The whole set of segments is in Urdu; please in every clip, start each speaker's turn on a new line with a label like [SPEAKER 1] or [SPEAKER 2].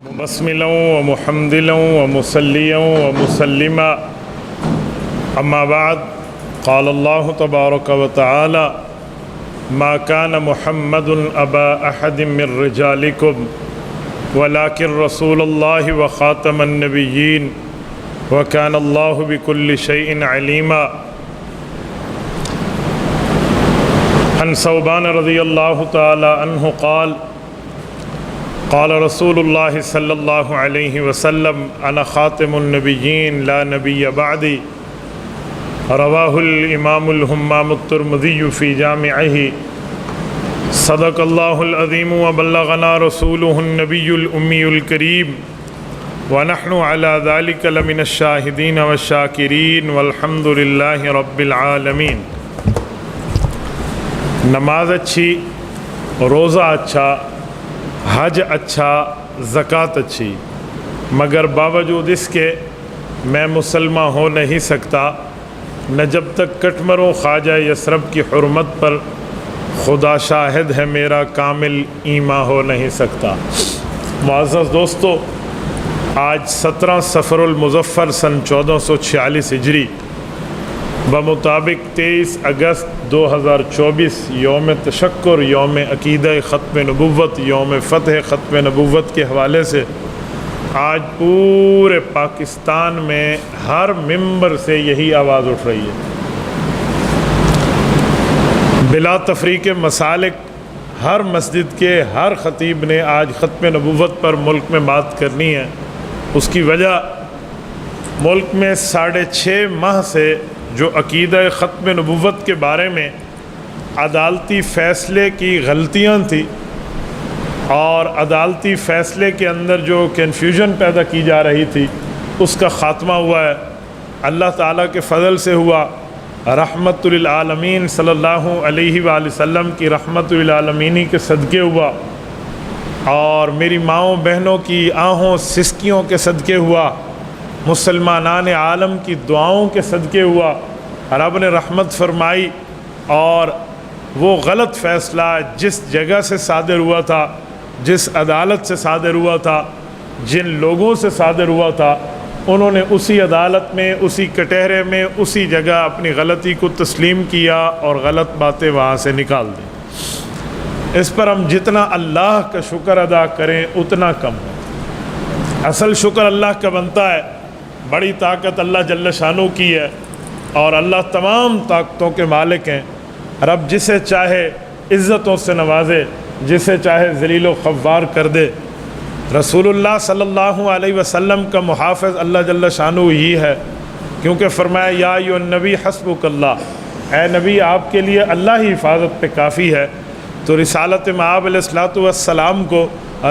[SPEAKER 1] بسملا ومحمدلا ومصليا ومسلما أما بعد قال الله تبارك وتعالى ما كان محمد أبا أحد من رجالكم ولكن رسول الله وخاتم النبيين وكان الله بكل شيء عليما عن ثوبان رضي الله تعالى عنه قال قال رسول الله صلى الله عليه وسلم أنا خاتم النبيين لا نبي بعدي رواه الإمام الهمام الترمذي في جامعه صدق الله العظيم وبلغنا رسوله النبي الأمي الكريم ونحن على ذلك لمن الشاهدين والشاكرين والحمد لله رب العالمين۔ نماز اچھی، روزہ اچھا، حج اچھا، زکوٰۃ اچھی، مگر باوجود اس کے میں مسلمان ہو نہیں سکتا نہ جب تک کٹ مروں خواجہ یثرب کی حرمت پر خدا شاہد ہے میرا کامل ایمان ہو نہیں سکتا۔ معزز دوستو، آج 17 صفر المظفر سن 1446 ہجری بمطابق 23 اگست 2024 یوم تشکر، یوم عقیدہ ختم نبوت، یوم فتح ختم نبوت کے حوالے سے آج پورے پاکستان میں ہر ممبر سے یہی آواز اٹھ رہی ہے۔ بلا تفریق مسالک ہر مسجد کے ہر خطیب نے آج ختم نبوت پر ملک میں بات کرنی ہے۔ اس کی وجہ ملک میں 6.5 ماہ سے جو عقیدہ ختم نبوت کے بارے میں عدالتی فیصلے کی غلطیاں تھیں اور عدالتی فیصلے کے اندر جو کنفیوژن پیدا کی جا رہی تھی، اس کا خاتمہ ہوا ہے۔ اللہ تعالیٰ کے فضل سے ہوا، رحمت للعالمین صلی اللہ علیہ وآلہ وسلم کی رحمت للعالمینی کے صدقے ہوا، اور میری ماؤں بہنوں کی آہوں سسکیوں کے صدقے ہوا، مسلمانان عالم کی دعاؤں کے صدقے ہوا۔ رب نے رحمت فرمائی، اور وہ غلط فیصلہ جس جگہ سے صادر ہوا تھا، جس عدالت سے صادر ہوا تھا، جن لوگوں سے صادر ہوا تھا، انہوں نے اسی عدالت میں، اسی کٹہرے میں، اسی جگہ اپنی غلطی کو تسلیم کیا اور غلط باتیں وہاں سے نکال دیں۔ اس پر ہم جتنا اللہ کا شکر ادا کریں اتنا کم ہے۔ اصل شکر اللہ کا بنتا ہے، بڑی طاقت اللہ جل شانہ کی ہے، اور اللہ تمام طاقتوں کے مالک ہیں۔ رب جسے چاہے عزتوں سے نوازے، جسے چاہے ذلیل و خوار کر دے۔ رسول اللہ صلی اللہ علیہ وسلم کا محافظ اللہ جل شانہ ہی ہے، کیونکہ فرمایا یا ایھا النبی حسبک اللہ، اے نبی آپ کے لیے اللہ ہی حفاظت پہ کافی ہے۔ تو رسالت مآب علیہ الصلوۃ والسلام کو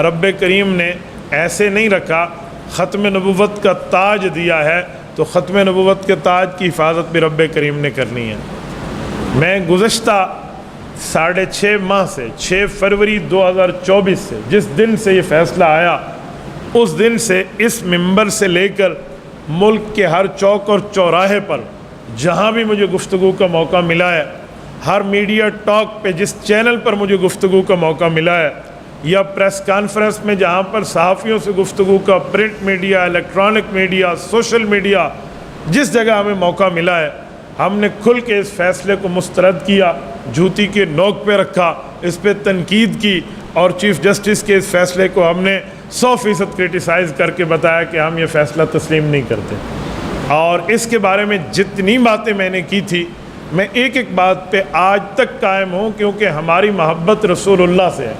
[SPEAKER 1] رب کریم نے ایسے نہیں رکھا، ختم نبوت کا تاج دیا ہے، تو ختم نبوت کے تاج کی حفاظت بھی رب کریم نے کرنی ہے۔ میں گزشتہ 6.5 ماہ سے 6 فروری 2024 سے جس دن سے یہ فیصلہ آیا، اس دن سے اس ممبر سے لے کر ملک کے ہر چوک اور چوراہے پر جہاں بھی مجھے گفتگو کا موقع ملا ہے، ہر میڈیا ٹاک پہ جس چینل پر مجھے گفتگو کا موقع ملا ہے، یا پریس کانفرنس میں جہاں پر صحافیوں سے گفتگو کا، print media, electronic media, social media, جس جگہ ہمیں موقع ملا ہے، ہم نے کھل کے اس فیصلے کو مسترد کیا، جوتی کے نوک پہ رکھا، اس پہ تنقید کی، اور چیف جسٹس کے اس فیصلے کو ہم نے 100% کرٹیسائز کر کے بتایا کہ ہم یہ فیصلہ تسلیم نہیں کرتے۔ اور اس کے بارے میں جتنی باتیں میں نے کی تھی، میں ایک ایک بات پہ آج تک قائم ہوں، کیونکہ ہماری محبت رسول اللہ سے ہے۔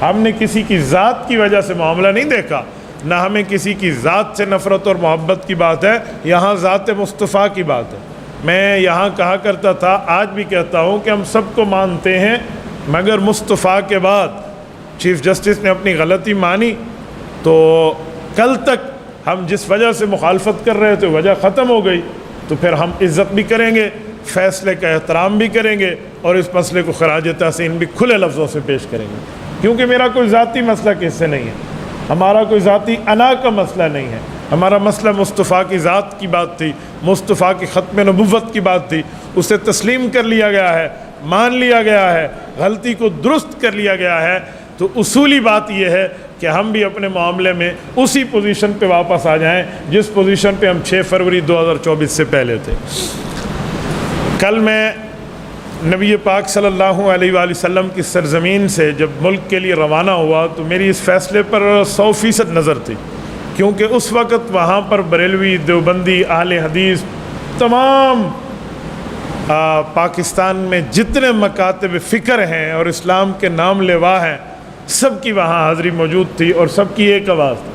[SPEAKER 1] ہم نے کسی کی ذات کی وجہ سے معاملہ نہیں دیکھا، نہ ہمیں کسی کی ذات سے نفرت اور محبت کی بات ہے، یہاں ذات مصطفیٰ کی بات ہے۔ میں یہاں کہا کرتا تھا، آج بھی کہتا ہوں کہ ہم سب کو مانتے ہیں، مگر مصطفیٰ کے بعد چیف جسٹس نے اپنی غلطی مانی، تو کل تک ہم جس وجہ سے مخالفت کر رہے تھے وجہ ختم ہو گئی، تو پھر ہم عزت بھی کریں گے، فیصلے کا احترام بھی کریں گے، اور اس مسئلے کو خراج تحسین بھی کھلے لفظوں سے پیش کریں گے، کیونکہ میرا کوئی ذاتی مسئلہ کس سے نہیں ہے، ہمارا کوئی ذاتی انا کا مسئلہ نہیں ہے، ہمارا مسئلہ مصطفیٰ کی ذات کی بات تھی، مصطفیٰ کی ختم نبوت کی بات تھی، اسے تسلیم کر لیا گیا ہے، مان لیا گیا ہے، غلطی کو درست کر لیا گیا ہے۔ تو اصولی بات یہ ہے کہ ہم بھی اپنے معاملے میں اسی پوزیشن پہ واپس آ جائیں جس پوزیشن پہ ہم 6 فروری 2024 سے پہلے تھے۔ کل میں نبی پاک صلی اللہ علیہ وآلہ وسلم کی سرزمین سے جب ملک کے لیے روانہ ہوا تو میری اس فیصلے پر 100% نظر تھی، کیونکہ اس وقت وہاں پر بریلوی، دیوبندی، اہل حدیث، تمام پاکستان میں جتنے مکاتب فکر ہیں اور اسلام کے نام لیوا ہیں، سب کی وہاں حاضری موجود تھی، اور سب کی ایک آواز تھی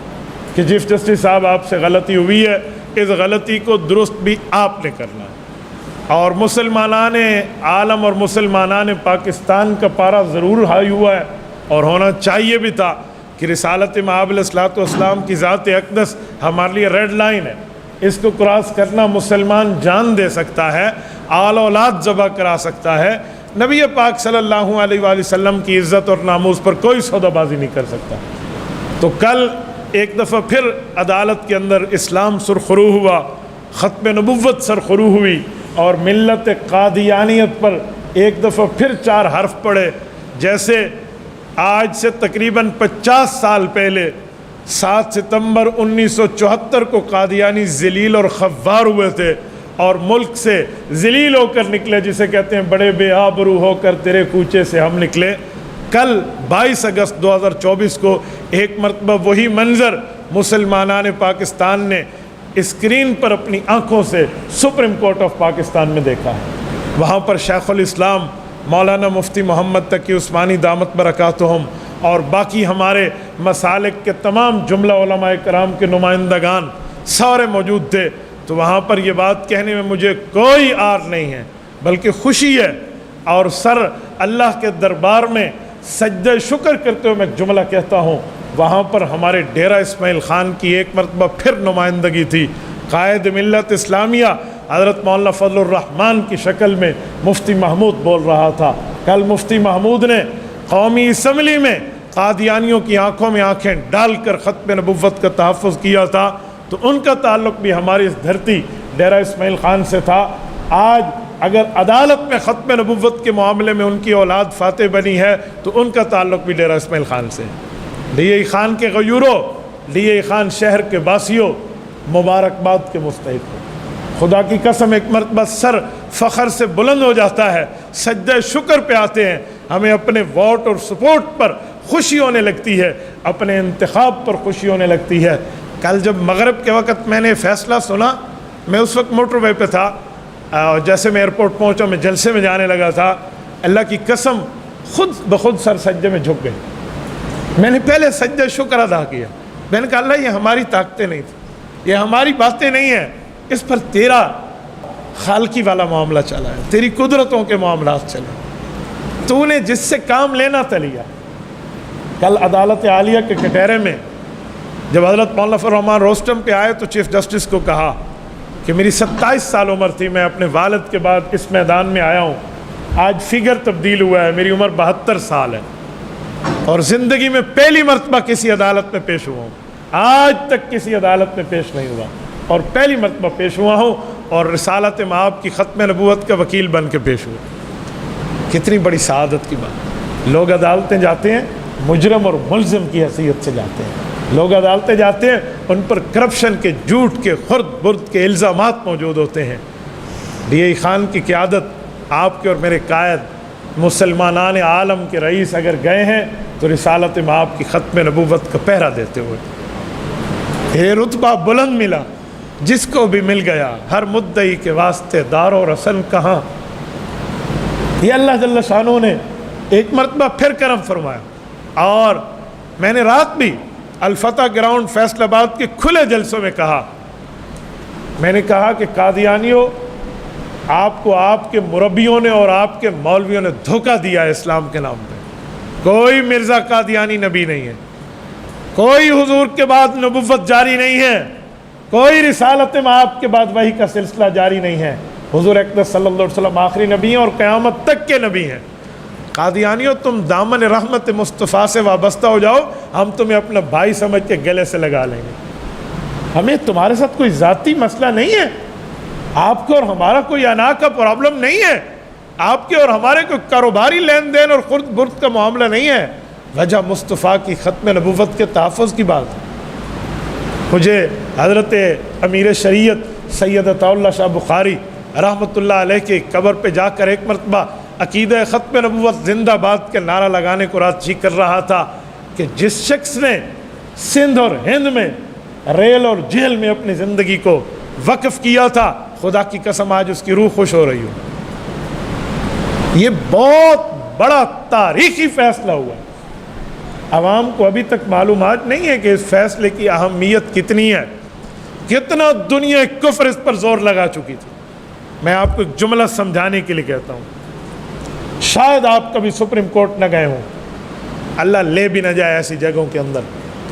[SPEAKER 1] کہ چیف جسٹس صاحب آپ سے غلطی ہوئی ہے، اس غلطی کو درست بھی آپ نے کرنا ہے۔ اور مسلمانان عالم اور مسلمانان پاکستان کا پارہ ضرور ہائی ہوا ہے، اور ہونا چاہیے بھی تھا کہ رسالت مآب علیہ الصلوۃ والسلام کی ذات اقدس ہمارے لیے ریڈ لائن ہے، اس کو کراس کرنا مسلمان جان دے سکتا ہے، آل اولاد ذبح کرا سکتا ہے، نبی پاک صلی اللہ علیہ وآلہ وسلم کی عزت اور ناموس پر کوئی سودا بازی نہیں کر سکتا۔ تو کل ایک دفعہ پھر عدالت کے اندر اسلام سرخرو ہوا، ختم نبوت سرخرو ہوئی، اور ملت قادیانیت پر ایک دفعہ پھر 4 حرف پڑے، جیسے آج سے تقریباً 50 سال پہلے 7 ستمبر 1974 کو قادیانی ذلیل اور خوار ہوئے تھے اور ملک سے ذلیل ہو کر نکلے، جسے کہتے ہیں بڑے بے آبرو ہو کر تیرے کوچے سے ہم نکلے۔ کل 22 اگست 2024 کو ایک مرتبہ وہی منظر مسلمانان پاکستان نے اسکرین پر اپنی آنکھوں سے سپریم کورٹ آف پاکستان میں دیکھا ہے۔ وہاں پر شیخ الاسلام مولانا مفتی محمد تقی عثمانی دامت برکاتہم اور باقی ہمارے مسالک کے تمام جملہ علماء کرام کے نمائندگان سارے موجود تھے۔ تو وہاں پر یہ بات کہنے میں مجھے کوئی آر نہیں ہے، بلکہ خوشی ہے، اور سر اللہ کے دربار میں سجدہ شکر کرتے ہوئے میں ایک جملہ کہتا ہوں، وہاں پر ہمارے ڈیرہ اسماعیل خان کی ایک مرتبہ پھر نمائندگی تھی، قائد ملت اسلامیہ حضرت مولانا فضل الرحمن کی شکل میں مفتی محمود بول رہا تھا۔ کل مفتی محمود نے قومی اسمبلی میں قادیانیوں کی آنکھوں میں آنکھیں ڈال کر ختم نبوت کا تحفظ کیا تھا، تو ان کا تعلق بھی ہماری اس دھرتی ڈیرہ اسماعیل خان سے تھا۔ آج اگر عدالت میں ختم نبوت کے معاملے میں ان کی اولاد فاتح بنی ہے تو ان کا تعلق بھی ڈیرہ اسماعیل خان سے ہے۔ لیے خان کے غیوروں، لیے خان شہر کے باسیوں، مبارکباد کے مستحق ہو۔ خدا کی قسم ایک مرتبہ سر فخر سے بلند ہو جاتا ہے، سجدہ شکر پہ آتے ہیں، ہمیں اپنے ووٹ اور سپورٹ پر خوشی ہونے لگتی ہے، اپنے انتخاب پر خوشی ہونے لگتی ہے۔ کل جب مغرب کے وقت میں نے فیصلہ سنا، میں اس وقت موٹر وے پہ تھا، جیسے میں ایئرپورٹ پہنچا میں جلسے میں جانے لگا تھا، اللہ کی قسم خود بخود سر سجدے میں جھک گئے۔ میں نے پہلے سجدہ شکر ادا کیا، میں نے کہا اللہ یہ ہماری طاقتیں نہیں تھیں، یہ ہماری باتیں نہیں ہیں، اس پر تیرا خالقی والا معاملہ چلا ہے، تیری قدرتوں کے معاملات چلے، تو نے جس سے کام لینا تھا لیا۔ کل عدالت عالیہ کے کٹہرے میں جب حضرت مولانا فضل الرحمان روسٹم پہ آئے تو چیف جسٹس کو کہا کہ میری 27 سال عمر تھی، میں اپنے والد کے بعد اس میدان میں آیا ہوں، آج فگر تبدیل ہوا ہے، میری عمر 72 سال ہے، اور زندگی میں پہلی مرتبہ کسی عدالت میں پیش ہوا ہوں، آج تک کسی عدالت میں پیش نہیں ہوا، اور پہلی مرتبہ پیش ہوا ہوں، اور رسالت مآب کی ختم نبوت کا وکیل بن کے پیش ہوا۔ کتنی بڑی سعادت کی بات۔ لوگ عدالتیں جاتے ہیں مجرم اور ملزم کی حیثیت سے جاتے ہیں، لوگ عدالتیں جاتے ہیں ان پر کرپشن کے، جھوٹ کے، خرد برد کے الزامات موجود ہوتے ہیں۔ ڈی خان کی قیادت، آپ کے اور میرے قائد مسلمانان عالم کے رئیس اگر گئے ہیں تو رسالت مآب کی ختم نبوت کا پہرا دیتے ہوئے۔ یہ رتبہ بلند ملا، جس کو بھی مل گیا، ہر مدعی کے واسطے دار و رسن کہاں۔ یہ اللہ جل شانہ نے ایک مرتبہ پھر کرم فرمایا، اور میں نے رات بھی الفتح گراؤنڈ فیصل آباد کے کھلے جلسوں میں کہا، میں نے کہا کہ قادیانیوں، آپ کو آپ کے مربیوں نے اور آپ کے مولویوں نے دھوکہ دیا ہے اسلام کے نام پہ۔ کوئی مرزا قادیانی نبی نہیں ہے، کوئی حضور کے بعد نبوت جاری نہیں ہے، کوئی رسالت مآب کے بعد وحی کا سلسلہ جاری نہیں ہے۔ حضور اقدس صلی اللہ علیہ وسلم آخری نبی ہیں اور قیامت تک کے نبی ہیں۔ قادیانیوں، تم دامن رحمت مصطفیٰ سے وابستہ ہو جاؤ، ہم تمہیں اپنا بھائی سمجھ کے گلے سے لگا لیں گے۔ ہمیں تمہارے ساتھ کوئی ذاتی مسئلہ نہیں ہے، آپ کو اور ہمارا کوئی انا کا پرابلم نہیں ہے، آپ کے اور ہمارے کوئی کاروباری لین دین اور خرد برد کا معاملہ نہیں ہے۔ وجہ مصطفیٰ کی ختم نبوت کے تحفظ کی بات ہے۔ مجھے حضرت امیر شریعت سید عطا اللہ شاہ بخاری رحمۃ اللہ علیہ کی قبر پہ جا کر ایک مرتبہ عقیدہ ختم نبوت زندہ باد کے نعرہ لگانے کو رات کر رہا تھا کہ جس شخص نے سندھ اور ہند میں ریل اور جیل میں اپنی زندگی کو وقف کیا تھا، خدا کی قسم آج اس کی روح خوش ہو رہی ہو۔ یہ بہت بڑا تاریخی فیصلہ ہوا ہے۔ عوام کو ابھی تک معلومات نہیں ہے کہ اس فیصلے کی اہمیت کتنی ہے، کتنا دنیا کفر اس پر زور لگا چکی تھی۔ میں آپ کو ایک جملہ سمجھانے کے لیے کہتا ہوں، شاید آپ کبھی سپریم کورٹ نہ گئے ہوں، اللہ لے بھی نہ جائے ایسی جگہوں کے اندر،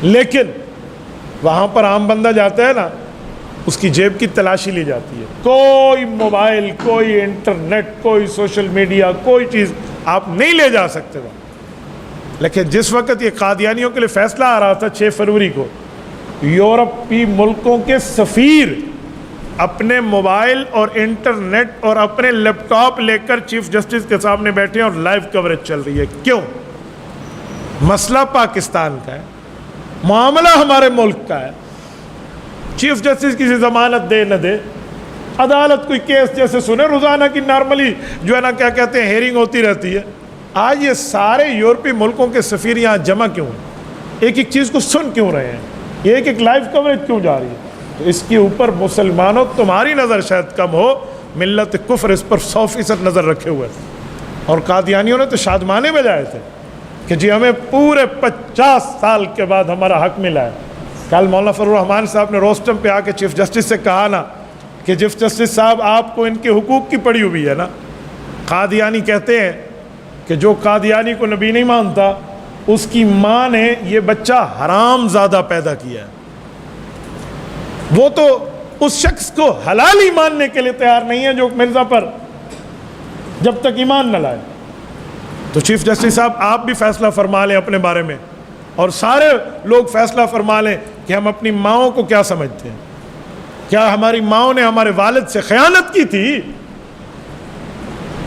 [SPEAKER 1] لیکن وہاں پر عام بندہ جاتا ہے نا، اس کی جیب کی تلاشی لی جاتی ہے۔ کوئی موبائل، کوئی انٹرنیٹ، کوئی سوشل میڈیا، کوئی چیز آپ نہیں لے جا سکتے وہاں۔ لیکن جس وقت یہ قادیانیوں کے لیے فیصلہ آ رہا تھا 6 فروری کو، یورپی ملکوں کے سفیر اپنے موبائل اور انٹرنیٹ اور اپنے لیپ ٹاپ لے کر چیف جسٹس کے سامنے بیٹھے ہیں اور لائیو کوریج چل رہی ہے۔ کیوں؟ مسئلہ پاکستان کا ہے، معاملہ ہمارے ملک کا ہے۔ چیف جسٹس کسی ضمانت دے نہ دے، عدالت کوئی کیس جیسے سنے، روزانہ کی نارملی جو ہے نا کیا کہتے ہیں ہیرنگ ہوتی رہتی ہے۔ آج یہ سارے یورپی ملکوں کے سفیر یہاں جمع کیوں ہیں؟ ایک ایک چیز کو سن کیوں رہے ہیں؟ ایک ایک لائیو کوریج کیوں جا رہی ہے؟ تو اس کے اوپر مسلمانوں تمہاری نظر شاید کم ہو، ملت کفر اس پر 100% نظر رکھے ہوئے تھے۔ اور قادیانیوں نے تو شادمانے بجائے تھے کہ جی ہمیں پورے 50 سال کے بعد ہمارا حق ملا ہے۔ کل مولانا فضل الرحمان صاحب نے روسٹم پہ آ کے چیف جسٹس سے کہا نا کہ چیف جسٹس صاحب آپ کو ان کے حقوق کی پڑی ہوئی ہے نا۔ قادیانی کہتے ہیں کہ جو قادیانی کو نبی نہیں مانتا اس کی ماں نے یہ بچہ حرام زادہ پیدا کیا ہے، وہ تو اس شخص کو حلال ہی ماننے کے لیے تیار نہیں ہے جو مرزا پر جب تک ایمان نہ لائے۔ تو چیف جسٹس صاحب آپ بھی فیصلہ فرما لیں اپنے بارے میں، اور سارے لوگ فیصلہ فرما لیں کہ ہم اپنی ماؤں کو کیا سمجھتے ہیں۔ کیا ہماری ماؤں نے ہمارے والد سے خیانت کی تھی؟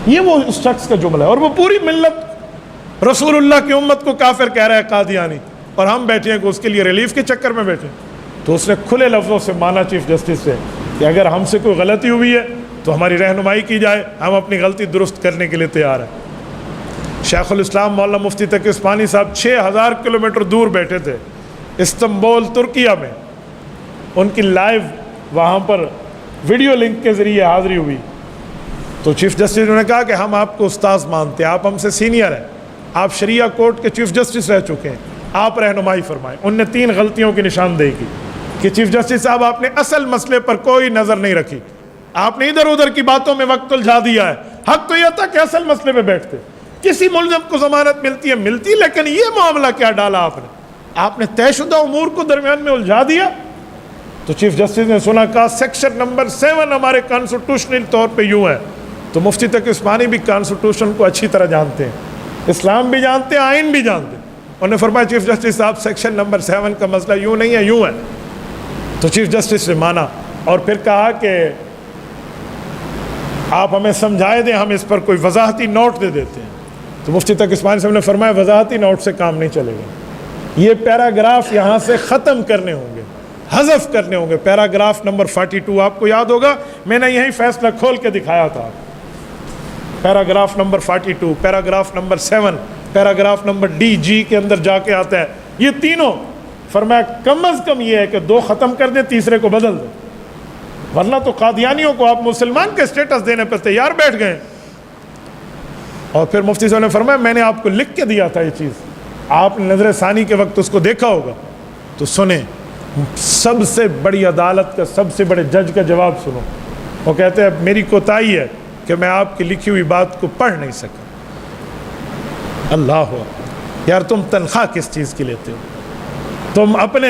[SPEAKER 1] یہ وہ اس شخص کا جملہ ہے، اور وہ پوری ملت رسول اللہ کی امت کو کافر کہہ رہا ہے قادیانی، اور ہم بیٹھے ہیں کہ اس کے لیے ریلیف کے چکر میں بیٹھے۔ تو اس نے کھلے لفظوں سے مانا چیف جسٹس سے کہ اگر ہم سے کوئی غلطی ہوئی ہے تو ہماری رہنمائی کی جائے، ہم اپنی غلطی درست کرنے کے لیے تیار ہیں۔ شیخ الاسلام مولانا مفتی تقی عثمانی صاحب 6000 کلومیٹر دور بیٹھے تھے استنبول ترکیہ میں، ان کی لائیو وہاں پر ویڈیو لنک کے ذریعے حاضری ہوئی۔ تو چیف جسٹس نے کہا کہ ہم آپ کو استاذ مانتے ہیں، آپ ہم سے سینئر ہیں، آپ شریعہ کورٹ کے چیف جسٹس رہ چکے ہیں، آپ رہنمائی فرمائیں۔ ان نے 3 غلطیوں کی نشاندہی کی کہ چیف جسٹس صاحب آپ نے اصل مسئلے پر کوئی نظر نہیں رکھی، آپ نے ادھر ادھر کی باتوں میں وقت الجھا دیا ہے۔ حق تو یہ تھا کہ اصل مسئلے پہ بیٹھتے، کسی ملزم کو ضمانت ملتی ہے ملتی، لیکن یہ معاملہ کیا ڈالا آپ نے طے شدہ امور کو درمیان میں الجھا دیا۔ تو چیف جسٹس نے سنا، کہا سیکشن نمبر 7 ہمارے کانسٹیٹیوشنل طور پہ یوں ہے۔ تو مفتی تقی عثمانی بھی کانسٹیٹیوشن کو اچھی طرح جانتے ہیں، اسلام بھی جانتے ہیں، آئین بھی جانتے ہیں۔ انہوں نے فرمایا چیف جسٹس صاحب سیکشن نمبر 7 کا مسئلہ یوں نہیں ہے، یوں ہے۔ تو چیف جسٹس نے مانا اور پھر کہا کہ آپ ہمیں سمجھائے دیں، ہم اس پر کوئی وضاحتی نوٹ دے دیتے ہیں۔ تو مفتی تقی عثمانی صاحب نے فرمایا وضاحتی نوٹ سے کام نہیں چلے گا، یہ پیراگراف یہاں سے ختم کرنے ہوں گے، حذف کرنے ہوں گے۔ پیراگراف نمبر 42 آپ کو یاد ہوگا، میں نے یہی فیصلہ کھول کے دکھایا تھا۔ Paragraph number 42، paragraph number 7، paragraph number D G کے اندر جا کے آتا ہے یہ تینوں۔ فرمایا کم از کم یہ ہے کہ 2 ختم کر دیں، تیسرے کو بدل دیں، ورنہ تو قادیانیوں کو آپ مسلمان کے سٹیٹس دینے پر تیار بیٹھ گئے۔ اور پھر مفتی صاحب نے فرمایا میں نے آپ کو لکھ کے دیا تھا یہ چیز، آپ نے نظر ثانی کے وقت اس کو دیکھا ہوگا، تو سنیں سب سے بڑی عدالت کا، سب سے بڑے جج کا جواب سنو۔ وہ کہتے ہیں میری کوتاہی ہے کہ میں آپ کی لکھی ہوئی بات کو پڑھ نہیں سکا۔ اللہ یار، تم تنخواہ کس چیز کی لیتے ہو؟ تم اپنے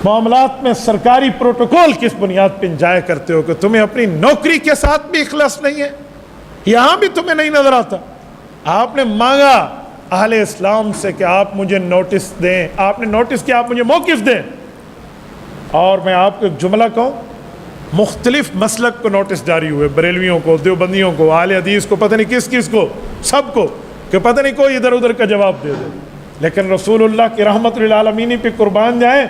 [SPEAKER 1] معاملات میں سرکاری پروٹوکول کس بنیاد پہ انجائے کرتے ہو کہ تمہیں اپنی نوکری کے ساتھ بھی اخلاص نہیں ہے؟ یہاں بھی تمہیں نہیں نظر آتا۔ آپ نے مانگا اہل اسلام سے کہ آپ مجھے نوٹس دیں، آپ نے نوٹس کیا، آپ مجھے موقف دیں۔ اور میں آپ کو ایک جملہ کہوں، مختلف مسلک کو نوٹس جاری ہوئے، بریلویوں کو، دیوبندیوں کو، اہل حدیث کو، پتہ نہیں کس کس کو، سب کو کہ پتہ نہیں کوئی ادھر ادھر کا جواب دے دے، لیکن رسول اللہ کی رحمت للعالمین پہ قربان جائیں،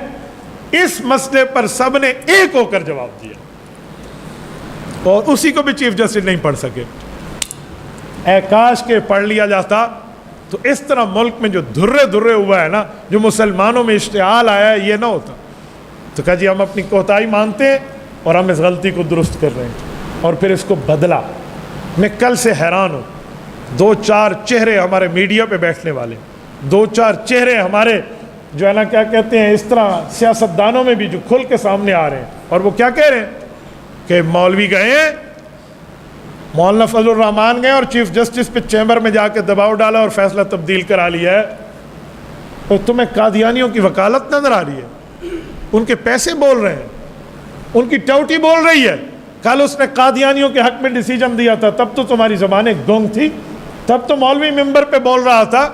[SPEAKER 1] اس مسئلے پر سب نے ایک ہو کر جواب دیا، اور اسی کو بھی چیف جسٹس نہیں پڑھ سکے۔ اے کاش کے پڑھ لیا جاتا تو اس طرح ملک میں جو دھرے ہوا ہے نا، جو مسلمانوں میں اشتعال آیا ہے، یہ نہ ہوتا۔ تو کہا جی ہم اپنی کوتاہی مانتے ہیں اور ہم اس غلطی کو درست کر رہے ہیں، اور پھر اس کو بدلا۔ میں کل سے حیران ہوں، 2-4 چہرے ہمارے میڈیا پہ بیٹھنے والے، 2-4 چہرے ہمارے جو ہے نا کیا کہتے ہیں، اس طرح سیاستدانوں میں بھی جو کھل کے سامنے آ رہے ہیں، اور وہ کیا کہہ رہے ہیں کہ مولوی گئے ہیں، مولانا فضل الرحمان گئے اور چیف جسٹس پہ چیمبر میں جا کے دباؤ ڈالا اور فیصلہ تبدیل کرا لیا ہے۔ تو تمہیں قادیانیوں کی وکالت نظر آ رہی ہے؟ ان کے پیسے بول رہے ہیں، ان کی ٹوٹی بول رہی ہے۔ کل اس نے قادیانیوں کے حق میں ڈیسیجن دیا تھا، تب تو تمہاری زبانیں گونگ تھی، تب تو مولوی ممبر پہ بول رہا تھا،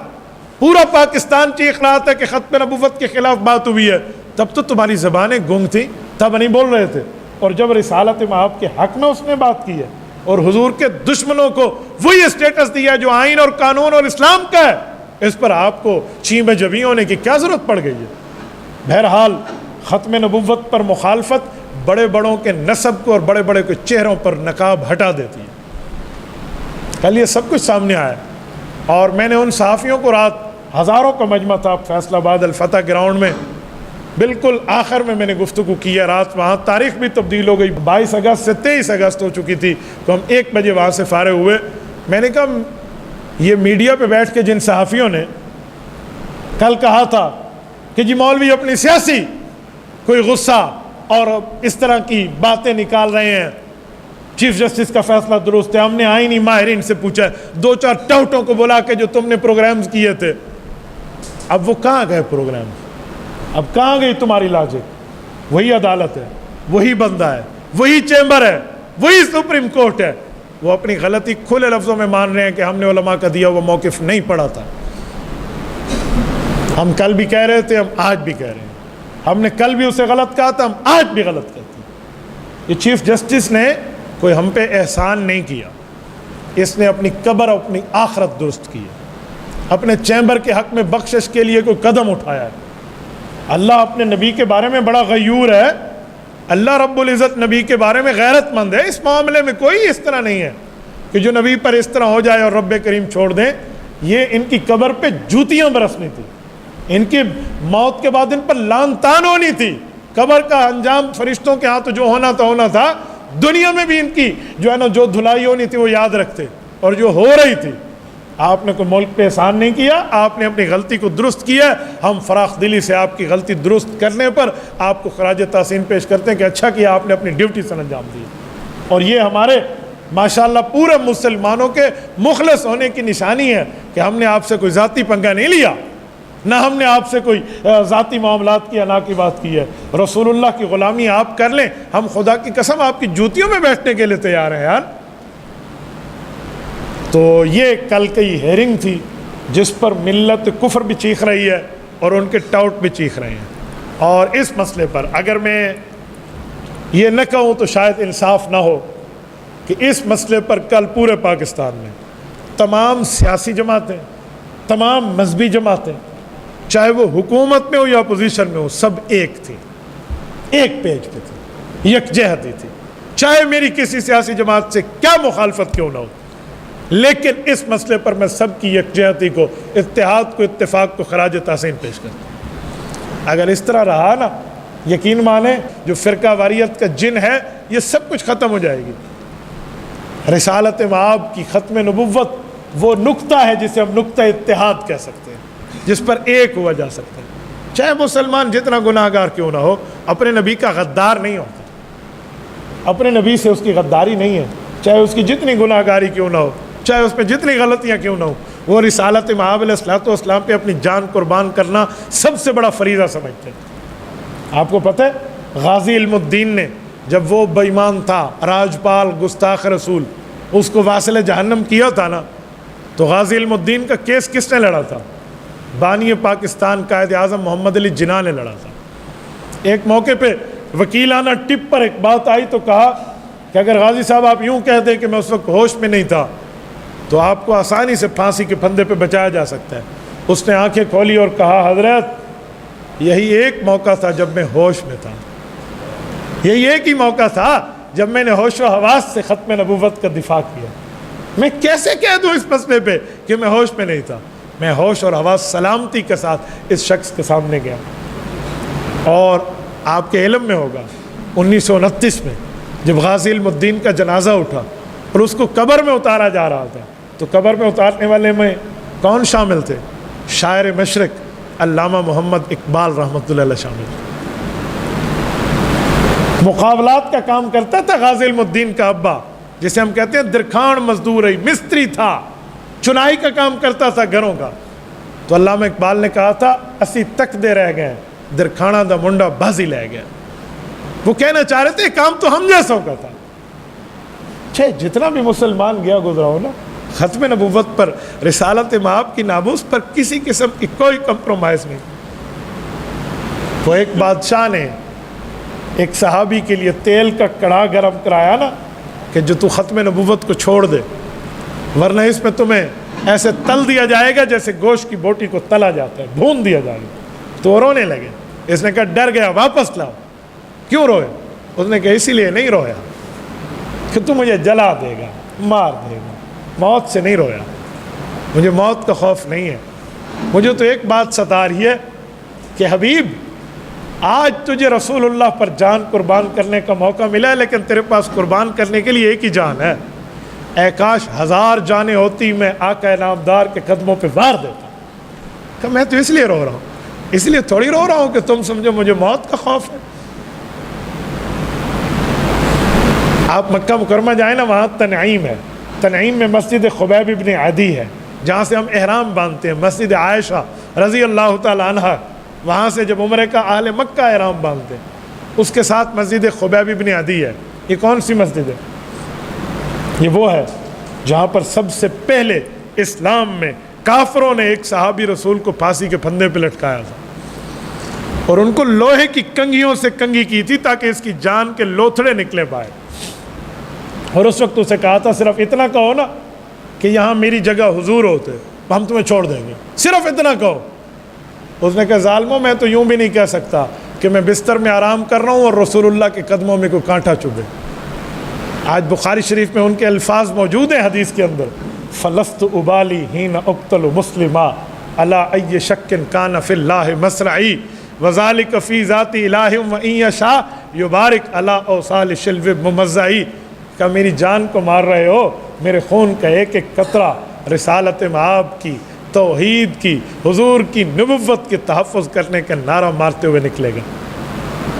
[SPEAKER 1] پورا پاکستان چیخ رہا تھا کہ ختم نبوت کے خلاف بات ہوئی ہے، تب تو تمہاری زبانیں گونگ تھی، تب نہیں بول رہے تھے۔ اور جب رسالت مآب کے حق میں اس نے بات کی ہے اور حضور کے دشمنوں کو وہی اسٹیٹس دیا جو آئین اور قانون اور اسلام کا ہے، اس پر آپ کو چین میں جبیں ہونے کی کیا ضرورت پڑ گئی ہے؟ بہرحال ختم نبوت پر مخالفت بڑے بڑوں کے نسب کو اور بڑے بڑے کے چہروں پر نقاب ہٹا دیتی ہے۔ کل یہ سب کچھ سامنے آیا، اور میں نے ان صحافیوں کو رات، ہزاروں کا مجمع تھا فیصل آباد الفتح گراؤنڈ میں، بالکل آخر میں نے گفتگو کی ہے رات، وہاں تاریخ بھی تبدیل ہو گئی، 22 اگست سے 23 اگست ہو چکی تھی، تو ہم 1 بجے وہاں سے فارغ ہوئے۔ میں نے کہا یہ میڈیا پہ بیٹھ کے جن صحافیوں نے کل کہا تھا کہ جی مولوی اپنی سیاسی کوئی غصہ اور اس طرح کی باتیں نکال رہے ہیں، چیف جسٹس کا فیصلہ درست ہے، ہم نے آئینی ماہرین سے پوچھا، 2-4 ٹاؤٹوں کو بلا کے جو تم نے پروگرامز کیے تھے، اب وہ کہاں گئے پروگرام؟ اب کہاں گئی تمہاری لاجک؟ وہی عدالت ہے، وہی بندہ ہے، وہی چیمبر ہے، وہی سپریم کورٹ ہے۔ وہ اپنی غلطی کھلے لفظوں میں مان رہے ہیں کہ ہم نے علماء کا دیا وہ موقف نہیں پڑھا تھا۔ ہم کل بھی کہہ رہے تھے، ہم آج بھی کہہ رہے ہیں، ہم نے کل بھی اسے غلط کہا تھا، ہم آج بھی غلط کہتے ہیں۔ یہ چیف جسٹس نے کوئی ہم پہ احسان نہیں کیا، اس نے اپنی قبر اور اپنی آخرت درست کی ہے، اپنے چیمبر کے حق میں بخشش کے لیے کوئی قدم اٹھایا ہے۔ اللہ اپنے نبی کے بارے میں بڑا غیور ہے، اللہ رب العزت نبی کے بارے میں غیرت مند ہے، اس معاملے میں کوئی اس طرح نہیں ہے کہ جو نبی پر اس طرح ہو جائے اور رب کریم چھوڑ دیں۔ یہ ان کی قبر پہ جوتیاں برسنی تھی، ان کی موت کے بعد ان پر لعن طعن ہونی تھی، قبر کا انجام فرشتوں کے ہاتھ جو ہونا تھا، دنیا میں بھی ان کی جو ہے نا جو دھلائی ہونی تھی وہ یاد رکھتے، اور جو ہو رہی تھی۔ آپ نے کوئی ملک پہ احسان نہیں کیا، آپ نے اپنی غلطی کو درست کیا ہے۔ ہم فراخ دلی سے آپ کی غلطی درست کرنے پر آپ کو خراج تحسین پیش کرتے ہیں کہ اچھا کیا آپ نے اپنی ڈیوٹی سے انجام دی، اور یہ ہمارے ماشاءاللہ پورے مسلمانوں کے مخلص ہونے کی نشانی ہے کہ ہم نے آپ سے کوئی ذاتی پنگا نہیں لیا، نہ ہم نے آپ سے کوئی ذاتی معاملات کی انا کی بات کی ہے۔ رسول اللہ کی غلامی آپ کر لیں، ہم خدا کی قسم آپ کی جوتیوں میں بیٹھنے کے لیے تیار ہیں یار۔ تو یہ کل کی ہیرنگ تھی جس پر ملت کفر بھی چیخ رہی ہے اور ان کے ٹاؤٹ بھی چیخ رہے ہیں، اور اس مسئلے پر اگر میں یہ نہ کہوں تو شاید انصاف نہ ہو کہ اس مسئلے پر کل پورے پاکستان میں تمام سیاسی جماعتیں، تمام مذہبی جماعتیں، چاہے وہ حکومت میں ہو یا اپوزیشن میں ہو، سب ایک تھی، ایک پیج پہ تھی، یکجہتی تھی، چاہے میری کسی سیاسی جماعت سے کیا مخالفت کیوں نہ ہو، لیکن اس مسئلے پر میں سب کی یکجہتی کو، اتحاد کو، اتفاق کو خراج تحسین پیش کرتا ہوں۔ اگر اس طرح رہا نا، یقین مانیں جو فرقہ واریت کا جن ہے یہ سب کچھ ختم ہو جائے گی۔ رسالت مآب کی ختم نبوت وہ نقطہ ہے جسے ہم نقطہ اتحاد کہہ سکتے ہیں، جس پر ایک ہوا جا سکتا ہے۔ چاہے مسلمان جتنا گناہ گار کیوں نہ ہو، اپنے نبی کا غدار نہیں ہوتا، اپنے نبی سے اس کی غداری نہیں ہے، چاہے اس کی جتنی گناہ گاری کیوں نہ ہو، چاہے اس پہ جتنی غلطیاں کیوں نہ ہو، وہ رسالت مآب علیہ الصلوۃ والسلام پہ اپنی جان قربان کرنا سب سے بڑا فریضہ سمجھتے ہیں۔ آپ کو پتہ ہے غازی علم الدین نے جب وہ بے ایمان تھا، راجپال گستاخ رسول، اس کو واصل جہنم کیا تھا نا، تو غازی علم الدین کا کیس کس نے لڑا تھا؟ بانی پاکستان قائد اعظم محمد علی جناح نے لڑا تھا۔ ایک موقع پہ وکیلانہ ٹپ پر ایک بات آئی تو کہا کہ اگر غازی صاحب آپ یوں کہہ دیں کہ میں اس وقت ہوش میں نہیں تھا تو آپ کو آسانی سے پھانسی کے پھندے پہ بچایا جا سکتا ہے۔ اس نے آنکھیں کھولی اور کہا حضرت یہی ایک موقع تھا جب میں ہوش میں تھا، یہی ایک ہی موقع تھا جب میں نے ہوش و حواس سے ختم نبوت کا دفاع کیا۔ میں کیسے کہہ دوں اس مسئلے پہ کہ میں ہوش میں نہیں تھا؟ میں ہوش اور حواس سلامتی کے ساتھ اس شخص کے سامنے گیا۔ اور آپ کے علم میں ہوگا 1929 میں جب غازی علم الدین کا جنازہ اٹھا اور اس کو قبر میں اتارا جا رہا تھا، تو قبر میں اتارنے والے میں کون شامل تھے؟ شاعر مشرق علامہ محمد اقبال رحمۃ اللہ علیہ شامل تھے۔ مقابلات کا کام کرتا تھا غازی علم الدین کا ابا، جسے ہم کہتے ہیں درخان مزدور ہے، مستری تھا، چنائی کا کام کرتا تھا گھروں کا۔ تو علامہ اقبال نے کہا تھا اسی تک دے رہ گئے درخانہ دا منڈا بازی لے گیا۔ وہ کہنا چاہ رہے تھے کام تو ہم جیسوں کا تھا۔ جتنا بھی مسلمان گیا گزرا ہو نا، ختم نبوت پر، رسالت مآب کی ناموس پر کسی قسم کی کوئی کمپرومائز نہیں۔ تو ایک بادشاہ نے ایک صحابی کے لیے تیل کا کڑھا گرم کرایا نا کہ جو تو ختم نبوت کو چھوڑ دے، ورنہ اس میں تمہیں ایسے تل دیا جائے گا جیسے گوشت کی بوٹی کو تلا جاتا ہے، بھون دیا جائے گا۔ تو وہ رونے لگے۔ اس نے کہا ڈر گیا، واپس لاؤ۔ کیوں روئے؟ اس نے کہا اسی لیے نہیں رویا کہ تو مجھے جلا دے گا، مار دے گا، موت سے نہیں رویا، مجھے موت کا خوف نہیں ہے۔ مجھے تو ایک بات ستا رہی ہے کہ حبیب آج تجھے رسول اللہ پر جان قربان کرنے کا موقع ملا ہے، لیکن تیرے پاس قربان کرنے کے لیے ایک ہی جان ہے۔ اے کاش 1000 جانیں ہوتی میں آقا نامدار کے قدموں پہ وار دیتا۔ کہ میں تو اس لیے رو رہا ہوں، اس لیے تھوڑی رو رہا ہوں کہ تم سمجھو مجھے موت کا خوف ہے۔ آپ مکہ مکرمہ جائیں نا، وہاں تنعیم ہے، تنعیم میں مسجد خبیب ابن عدی ہے جہاں سے ہم احرام باندھتے ہیں، مسجد عائشہ رضی اللہ تعالی عنہ، وہاں سے جب عمرے کا اہل مکہ احرام باندھتے ہیں، اس کے ساتھ مسجد خبیب ابن عدی ہے۔ یہ کون سی مسجد ہے؟ یہ وہ ہے جہاں پر سب سے پہلے اسلام میں کافروں نے ایک صحابی رسول کو پھانسی کے پھندے پہ لٹکایا تھا، اور ان کو لوہے کی کنگھیوں سے کنگھی کی تھی تاکہ اس کی جان کے لوتھڑے نکلے پائے۔ اور اس وقت اسے کہا تھا صرف اتنا کہو نا کہ یہاں میری جگہ حضور ہوتے ہم تمہیں چھوڑ دیں گے، صرف اتنا کہو۔ اس نے کہا ظالموں میں تو یوں بھی نہیں کہہ سکتا کہ میں بستر میں آرام کر رہا ہوں اور رسول اللہ کے قدموں میں کوئی کانٹا چبھے۔ آج بخاری شریف میں ان کے الفاظ موجود ہیں حدیث کے اندر، فلست ابالی حین اقتل مسلما علی ای شک کان فی اللہ مسرعی وذالک فی ذات الہ وان یشاء یبارک علی اوصال شلو ممزعی۔ کہ میری جان کو مار رہے ہو، میرے خون کا ایک ایک قطرہ رسالت مآب کی، توحید کی، حضور کی نبوت کے تحفظ کرنے کا نعرہ مارتے ہوئے نکلے گا۔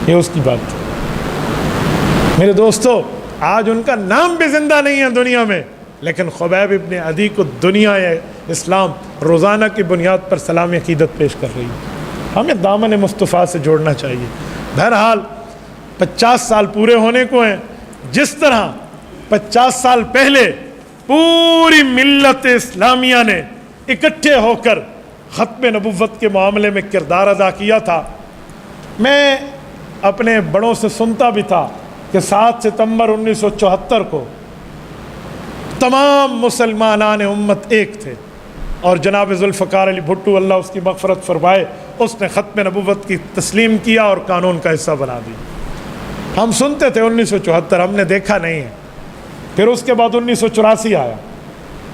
[SPEAKER 1] یہ اس کی بات تھی۔ میرے دوستو، آج ان کا نام بھی زندہ نہیں ہے دنیا میں، لیکن خبیب ابن عدی کو دنیا اسلام روزانہ کی بنیاد پر سلام عقیدت پیش کر رہی ہے۔ ہمیں دامن مصطفیٰ سے جوڑنا چاہیے۔ بہرحال 50 سال پورے ہونے کو ہیں، جس طرح 50 سال پہلے پوری ملت اسلامیہ نے اکٹھے ہو کر ختم نبوت کے معاملے میں کردار ادا کیا تھا۔ میں اپنے بڑوں سے سنتا بھی تھا کہ 7 ستمبر 1974 کو تمام مسلمانان امت ایک تھے، اور جناب ذوالفقار علی بھٹو اللہ اس کی مغفرت فرمائے، اس نے ختم نبوت کی تسلیم کیا اور قانون کا حصہ بنا دی۔ ہم سنتے تھے 1974، ہم نے دیکھا نہیں ہے۔ پھر اس کے بعد 1984 آیا،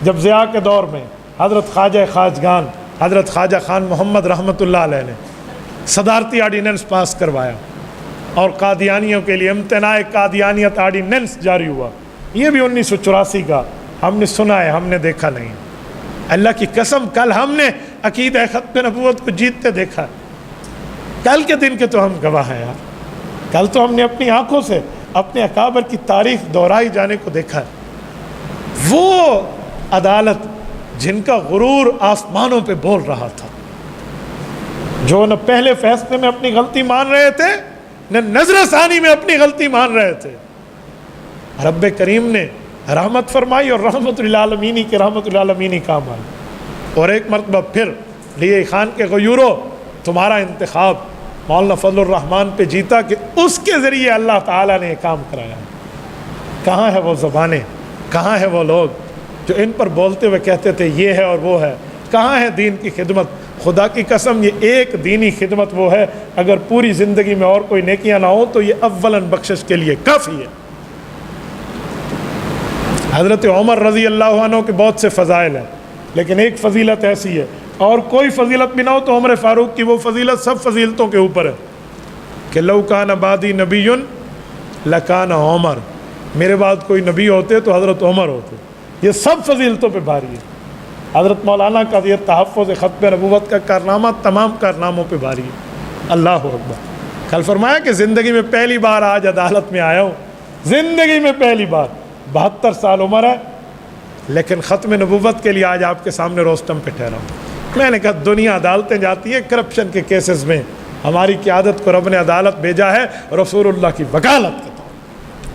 [SPEAKER 1] جب ضیاء کے دور میں حضرت خواجہ خواجگان حضرت خواجہ خان محمد رحمۃ اللہ علیہ نے صدارتی آرڈیننس پاس کروایا، اور قادیانیوں کے لیے امتناع قادیانیت آرڈیننس جاری ہوا۔ یہ بھی 1984 کا، ہم نے سنا ہے، ہم نے دیکھا نہیں۔ اللہ کی قسم کل ہم نے عقیدہ ختم نبوت کو جیتتے دیکھا، کل کے دن کے تو ہم گواہ ہیں یار۔ کل تو ہم نے اپنی آنکھوں سے اپنے اکابر کی تاریخ دہرائی جانے کو دیکھا ہے۔ وہ عدالت جن کا غرور آسمانوں پہ بول رہا تھا، جو نہ پہلے فیصلے میں اپنی غلطی مان رہے تھے، نہ نظر ثانی میں اپنی غلطی مان رہے تھے، رب کریم نے رحمت فرمائی اور رحمت للعالمینی کے رحمت للعالمینی کام آئی۔ اور ایک مرتبہ پھر لیے خان کے غیورو، تمہارا انتخاب مولانا فضل الرحمان پہ جیتا کہ اس کے ذریعے اللہ تعالیٰ نے یہ کام کرایا۔ کہاں ہے وہ زبانیں، کہاں ہے وہ لوگ جو ان پر بولتے ہوئے کہتے تھے یہ ہے اور وہ ہے، کہاں ہے دین کی خدمت؟ خدا کی قسم یہ ایک دینی خدمت وہ ہے، اگر پوری زندگی میں اور کوئی نیکیاں نہ ہوں تو یہ اولاً بخشش کے لیے کافی ہے۔ حضرت عمر رضی اللہ عنہ کے بہت سے فضائل ہیں، لیکن ایک فضیلت ایسی ہے، اور کوئی فضیلت بھی نہ ہو تو عمر فاروق کی وہ فضیلت سب فضیلتوں کے اوپر ہے کہ لو کان بعدی نبی لکان عمر، میرے بعد کوئی نبی ہوتے تو حضرت عمر ہوتے۔ یہ سب فضیلتوں پہ بھاری ہے۔ حضرت مولانا کا یہ تحفظ ختم نبوت کا کارنامہ تمام کارناموں پہ بھاری ہے۔ اللہ اکبر۔ کل فرمایا کہ زندگی میں پہلی بار آج عدالت میں آیا ہوں، زندگی میں پہلی بار، 72 سال عمر ہے، لیکن ختم نبوت کے لیے آج آپ کے سامنے روسٹم پہ ٹھہرا ہوں۔ میں نے کہا دنیا عدالتیں جاتی ہیں کرپشن کے کیسز میں، ہماری قیادت کو رب نے عدالت بھیجا ہے رسول اللہ کی وکالت کے طور۔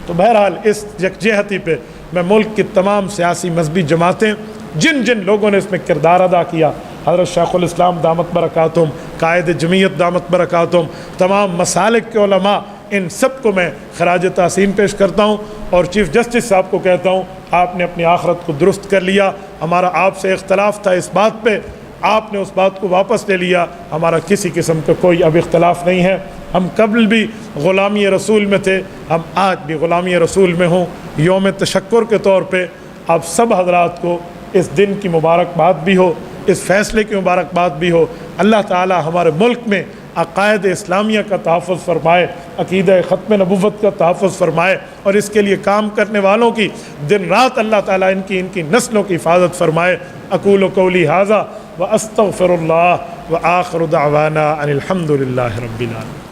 [SPEAKER 1] تو بہرحال اس یکجہتی پہ میں ملک کی تمام سیاسی مذہبی جماعتیں، جن جن لوگوں نے اس میں کردار ادا کیا، حضرت شیخ الاسلام دامت برکاتہم، قائد جمعیت دامت برکاتہم، تمام مسالک کے علماء، ان سب کو میں خراج تحسین پیش کرتا ہوں، اور چیف جسٹس صاحب کو کہتا ہوں آپ نے اپنی آخرت کو درست کر لیا۔ ہمارا آپ سے اختلاف تھا اس بات پہ، آپ نے اس بات کو واپس لے لیا، ہمارا کسی قسم کا کوئی اب اختلاف نہیں ہے۔ ہم قبل بھی غلامی رسول میں تھے، ہم آج بھی غلامی رسول میں ہوں۔ یوم تشکر کے طور پہ آپ سب حضرات کو اس دن کی مبارکباد بھی ہو، اس فیصلے کی مبارکباد بھی ہو۔ اللہ تعالی ہمارے ملک میں عقائد اسلامیہ کا تحفظ فرمائے، عقیدہ ختم نبوت کا تحفظ فرمائے، اور اس کے لیے کام کرنے والوں کی دن رات اللہ تعالیٰ ان کی نسلوں کی حفاظت فرمائے۔ اقول قولی ھذا واستغفر اللہ وآخر دعوانا ان الحمد للہ رب العالمین۔